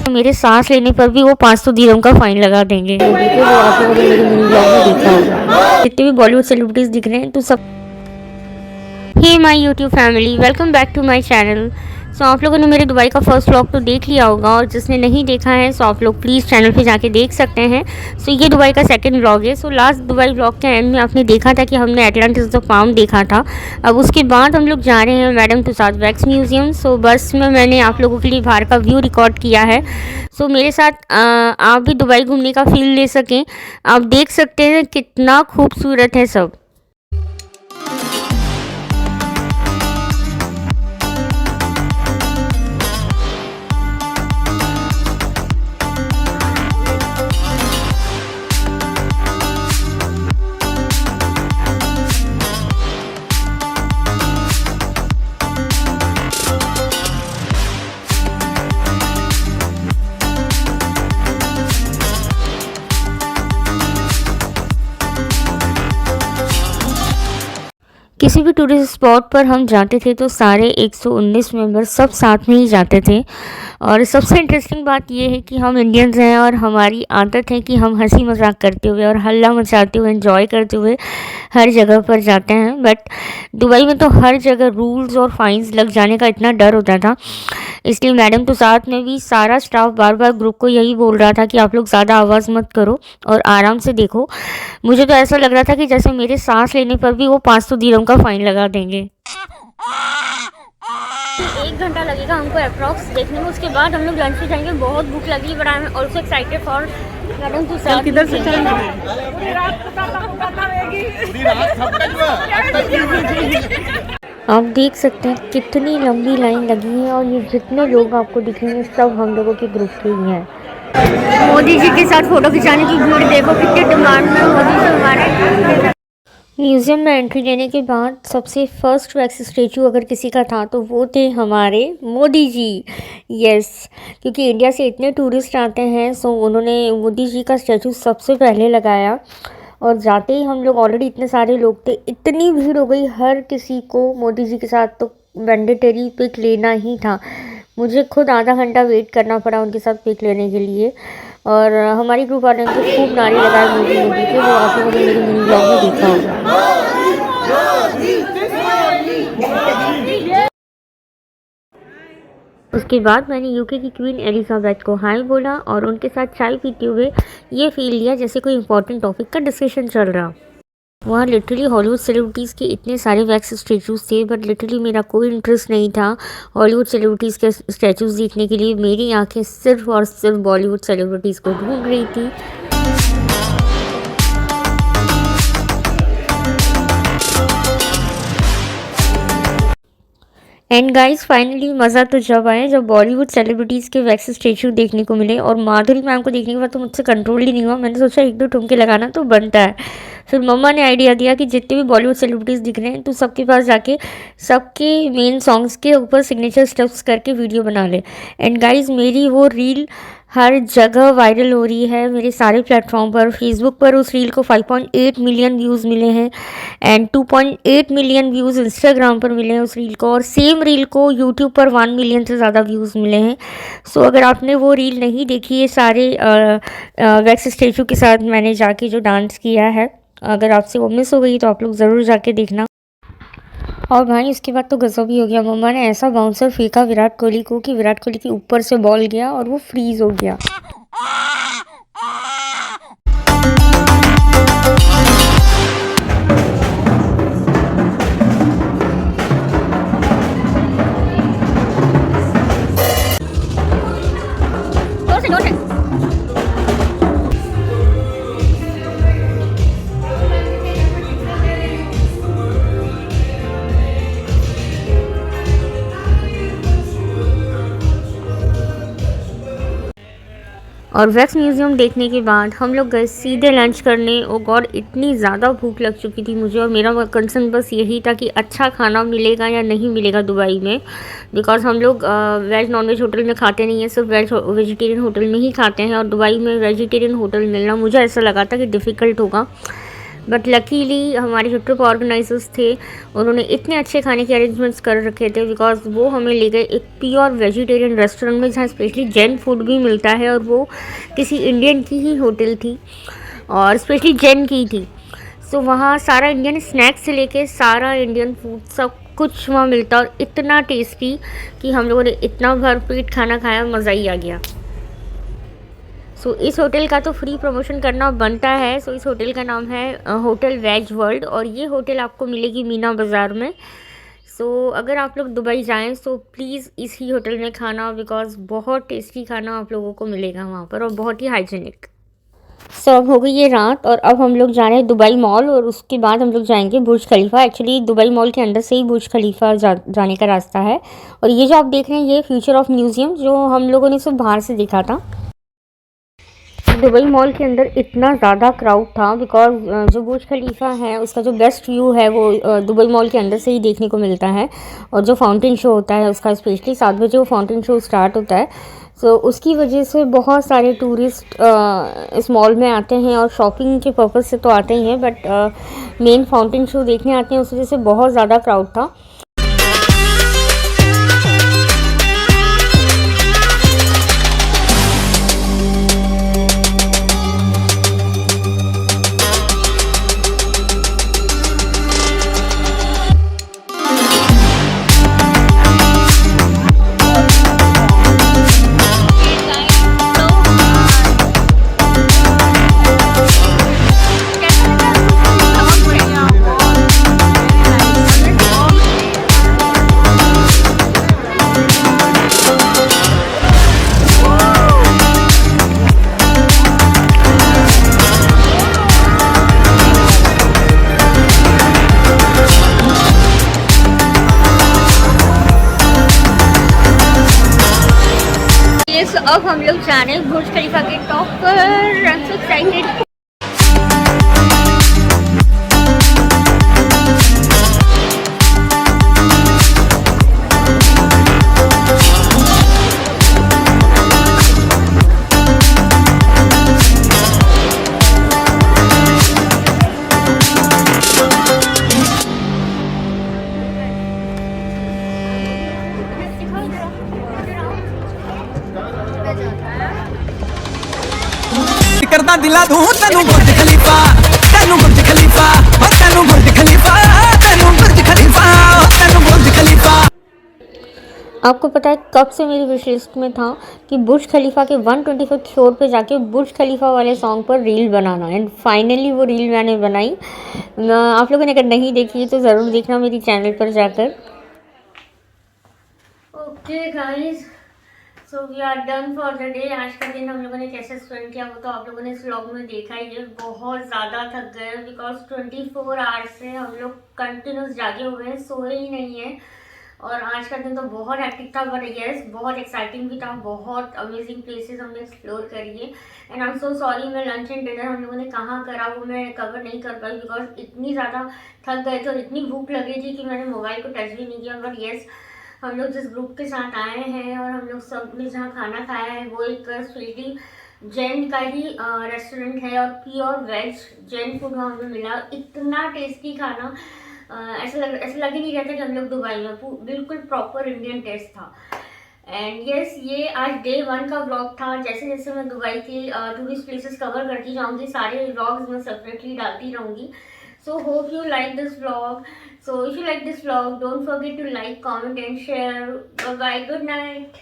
तो मेरे सांस लेने पर भी वो 500 दिरहम का फाइन लगा देंगे। वो आप लोगों ने मेरे मिनी ब्लॉग में देखा होगा। जितने भी बॉलीवुड सेलिब्रिटीज़ दिख रहे हैं तो सब। Hey my YouTube family, welcome back to my channel. So आप लोगों ने मेरे दुबई का फर्स्ट व्लॉग तो देख लिया होगा, और जिसने नहीं देखा है सो आप लोग प्लीज़ चैनल पे जाके देख सकते हैं। सो ये दुबई का सेकंड व्लॉग है। सो लास्ट दुबई व्लॉग के एंड में आपने देखा था कि हमने एटलांटिस द फार्म देखा था। अब उसके बाद हम लोग जा रहे हैं मैडम तुसाद वैक्स म्यूज़ियम। सो बस में मैंने आप लोगों के लिए बाहर का व्यू रिकॉर्ड किया है। सो मेरे साथ आप भी दुबई घूमने का फील ले सकें। आप देख सकते हैं कितना खूबसूरत है सब। किसी भी टूरिस्ट स्पॉट पर हम जाते थे तो सारे 119 मेंबर सब साथ में ही जाते थे। और सबसे इंटरेस्टिंग बात यह है कि हम इंडियंस हैं और हमारी आदत है कि हम हंसी मजाक करते हुए और हल्ला मचाते हुए एंजॉय करते हुए हर जगह पर जाते हैं। बट दुबई में तो हर जगह रूल्स और फाइन्स लग जाने का इतना डर होता था, इसलिए मैडम तो साथ में भी सारा स्टाफ बार बार ग्रुप को यही बोल रहा था कि आप लोग ज़्यादा आवाज़ मत करो और आराम से देखो। मुझे तो ऐसा लग रहा था कि जैसे मेरे सांस लेने पर भी वो 500 दिरहम का फाइन लगा देंगे। 1 घंटा लगेगा हमको अप्रॉक्स देखने में। उसके बाद हम लोग लंच पे जाएंगे। बहुत भूख लगी, but I am also excited for madam to साथ। किधर से आप देख सकते हैं कितनी लंबी लाइन लगी है, और ये जितने लोग आपको दिखेंगे सब हम लोगों के ग्रुप के ही हैं। मोदी जी के साथ फोटो खिंचाने की भीड़ देखो कितने डिमांड में मोदी जी हमारे। म्यूज़ियम में एंट्री लेने के बाद सबसे फर्स्ट वैक्स स्टैचू अगर किसी का था तो वो थे हमारे मोदी जी। यस, क्योंकि इंडिया से इतने टूरिस्ट आते हैं, सो उन्होंने मोदी जी का स्टैचू सबसे पहले लगाया। और जाते ही हम लोग ऑलरेडी इतने सारे लोग थे, इतनी भीड़ हो गई, हर किसी को मोदी जी के साथ तो मैंडेटरी पिक लेना ही था। मुझे खुद आधा घंटा वेट करना पड़ा उनके साथ पिक लेने के लिए। और हमारी ग्रुप वाले ने खूब नारे लगाए मोदी मोदी के, वो आप लोगों ने मेरे मिनी ब्लॉग में देखा होगा। उसके बाद मैंने यूके की क्वीन एलिजाबेथ को हाय बोला और उनके साथ चाय पीते हुए ये फील लिया जैसे कोई इंपॉर्टेंट टॉपिक का डिस्कशन चल रहा। वहाँ लिटरली हॉलीवुड सेलिब्रिटीज़ के इतने सारे वैक्स स्टैचूज़ थे, बट लिटरली मेरा कोई इंटरेस्ट नहीं था हॉलीवुड सेलिब्रिटीज़ के स्टैचूज़ देखने के लिए। मेरी आंखें सिर्फ और सिर्फ बॉलीवुड सेलिब्रिटीज़ को ढूंढ रही थी। एंड गाइस फाइनली मज़ा तो जब आया जब बॉलीवुड सेलिब्रिटीज़ के वैक्स स्टैचू देखने को मिले। और माधुरी मैम को देखने के बाद तो मुझसे कंट्रोल ही नहीं हुआ। मैंने सोचा 1-2 ठुमके लगाना तो बनता है। फिर मम्मा ने आइडिया दिया कि जितने भी बॉलीवुड सेलिब्रिटीज़ दिख रहे हैं तो सबके पास जाके सबके मेन सॉन्ग्स के ऊपर सिग्नेचर स्टेप्स करके वीडियो बना ले। एंड गाइस मेरी वो रील हर जगह वायरल हो रही है, मेरे सारे प्लेटफॉर्म पर। फेसबुक पर उस रील को 5.8 मिलियन व्यूज़ मिले हैं एंड 2.8 मिलियन व्यूज़ इंस्टाग्राम पर मिले हैं उस रील को, और सेम रील को यूट्यूब पर 1 मिलियन से ज़्यादा व्यूज़ मिले हैं। सो अगर आपने वो रील नहीं देखी है, सारे वैक्स स्टैचू के साथ मैंने जाके जो डांस किया है, अगर आपसे वो मिस हो गई तो आप लोग ज़रूर जाके देखना। और भाई उसके बाद तो गजब ही हो गया। मम्मा ने ऐसा बाउंसर फेंका विराट कोहली को कि विराट कोहली के ऊपर से बॉल गया और वो फ्रीज हो गया। और वैक्स म्यूज़ियम देखने के बाद हम लोग गए सीधे लंच करने। ओ गॉड, इतनी ज़्यादा भूख लग चुकी थी मुझे, और मेरा कंसर्न बस यही था कि अच्छा खाना मिलेगा या नहीं मिलेगा दुबई में, बिकॉज़ हम लोग वेज नॉन वेज होटल में खाते नहीं हैं, सिर्फ वेजिटेरियन होटल में ही खाते हैं। और दुबई में वेजिटेरियन होटल मिलना मुझे ऐसा लगा था कि डिफ़िकल्ट होगा। बट लकीली हमारे जो ट्रिप ऑर्गेनाइजर्स थे उन्होंने इतने अच्छे खाने के अरेंजमेंट्स कर रखे थे, बिकॉज वो हमें ले गए एक प्योर वेजिटेरियन रेस्टोरेंट में जहाँ स्पेशली जैन फूड भी मिलता है, और वो किसी इंडियन की ही होटल थी और स्पेशली जैन की थी। सो वहाँ सारा इंडियन स्नैक्स से लेके सारा इंडियन फूड सब कुछ वहाँ मिलता, और इतना टेस्टी कि हम लोगों ने इतना भरपेट खाना खाया, मज़ा ही आ गया। सो इस होटल का तो फ्री प्रमोशन करना बनता है। सो इस होटल का नाम है होटल वेज वर्ल्ड, और ये होटल आपको मिलेगी मीना बाज़ार में। सो अगर आप लोग दुबई जाएं तो प्लीज़ इसी होटल में खाना, बिकॉज़ बहुत टेस्टी खाना आप लोगों को मिलेगा वहाँ पर, और बहुत ही हाइजीनिक। सो अब हो गई ये रात, और अब हम लोग जा रहे हैं दुबई मॉल, और उसके बाद हम लोग जाएंगे बुर्ज खलीफा। एक्चुअली दुबई मॉल के अंदर से ही बुर्ज खलीफा जाने का रास्ता है। और ये जो आप देख रहे हैं ये फ्यूचर ऑफ म्यूज़ियम, जो हम लोगों ने सिर्फ बाहर से देखा था। दुबई मॉल के अंदर इतना ज़्यादा क्राउड था, बिकॉज जो बुर्ज खलीफा है उसका जो बेस्ट व्यू है वो दुबई मॉल के अंदर से ही देखने को मिलता है। और जो फाउंटेन शो होता है उसका स्पेशली 7 बजे वो फाउंटेन शो स्टार्ट होता है। सो उसकी वजह से बहुत सारे टूरिस्ट इस मॉल में आते हैं, और शॉपिंग के पर्पज़ से तो आते ही हैं, बट मेन फाउंटेन शो देखने आते हैं, उस वजह से बहुत ज़्यादा क्राउड था। अब हम लोग जा रहे हैं बुर्ज खलीफा के टॉप पर। I am so excited. करदा दिला दूं तेनू बुर्ज खलीफा, तेनू बुर्ज खलीफा, तेनू बुर्ज खलीफा, तेनू बुर्ज खलीफा, तेनू बुर्ज खलीफा। आपको पता है कब से मेरी विश लिस्ट में था कि बुर्ज खलीफा के 125th फ्लोर पे जाके बुर्ज खलीफा वाले सॉन्ग पर रील बनाना, एंड फाइनली वो रील मैंने बनाई। आप लोगों ने अगर नहीं देखी तो ज़रूर देखना मेरी चैनल पर जाकर। Okay guys, so we are done for the day. आज का दिन हम लोगों ने कैसे स्पेंड किया वो तो आप लोगों ने इस व्लॉग में देखा ही है। बहुत ज़्यादा थक गए, बिकॉज 24 आवर्स से हम लोग कंटिन्यूस जागे हुए हैं, सोए ही नहीं है। और आज का दिन तो बहुत हेक्टिक था, बट यस बहुत एक्साइटिंग भी था। बहुत अमेजिंग प्लेसेस हमने एक्सप्लोर करी है, and I am so sorry मैं लंच एंड डिनर हम लोगों ने कहाँ करा वो मैं कवर नहीं कर पाई, बिकॉज इतनी ज़्यादा थक गए थे और इतनी भूख लगी थी कि मैंने मोबाइल को टच भी नहीं किया। बट येस, हम लोग जिस ग्रुप के साथ आए हैं और हम लोग सब ने जहाँ खाना खाया है वो एक स्वीटी जैन का ही रेस्टोरेंट है, और प्योर वेज जैन फूड वहाँ हमें मिला। इतना टेस्टी खाना, ऐसा लग ही नहीं रहा था कि हम लोग दुबई में, बिल्कुल प्रॉपर इंडियन टेस्ट था। एंड यस, ये आज डे 1 का व्लॉग था। जैसे जैसे मैं दुबई की टूरिस्ट प्लेसेस कवर करती जाऊँगी, सारे व्लॉग्स मैं सेपरेटली डालती रहूँगी। So hope you like this vlog. So if you like this vlog, don't forget to like, comment and share. Bye bye. Good night.